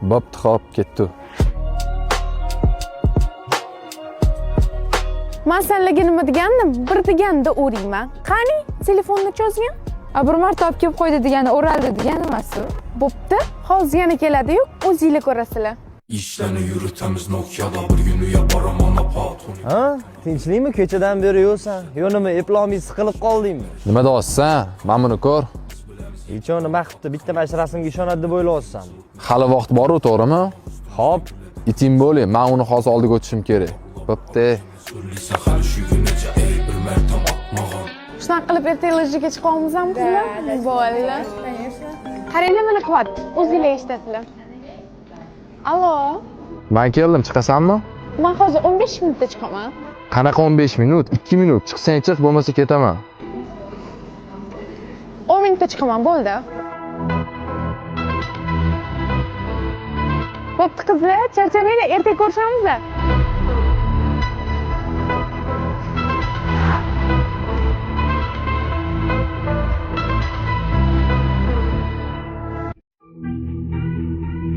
Bo'pti, xo'p, ketdi. Men senlarga nima degandim? Bir deganda o'rayman. Qani, telefonni chozgan? Bir marta olib kelib qo'ydi degani o'raldi degani emas-ku. Bo'pti. Hozir yana keladi-yu, o'zingizlar ko'rasizlar. İşlerini yürütemiz Nokia'da bir günü yaparım ona patron. Ha? Tinchlikmi? Kechadan beri yo'qsan. Yo nima, eplolmay siqilib qoldingmi? Nima deyapsan? Mana buni ko'r. Icho nima qilibdi? Bitta basharasimga ishonadi deb o'ylayapsanmi? Hali vaqt bor-ku, to'g'rimi? Xo'p, Itim bo'ling, men uni hozir oldiga o'tishim kerak. Bo'pti. Söylese hali şu günece ey bir mertem atmağın. Shunaqa qilib ertalashga chiqamizmi qizlar? Bo'ldi. Qaranglar mana qilyapti. O'zingizlar eshitasizlar. Allo. Men keldim, chiqasanmi? Men hozir 15 minutda chiqaman. Qanaqa 15 minut? 2 minut. Chiqsang chiq, bo'lmasa ketaman. 10 minutda chiqaman, bo'ldi. Bo'pti qizlar, charchamanglar, ertaga ko'rishamiz.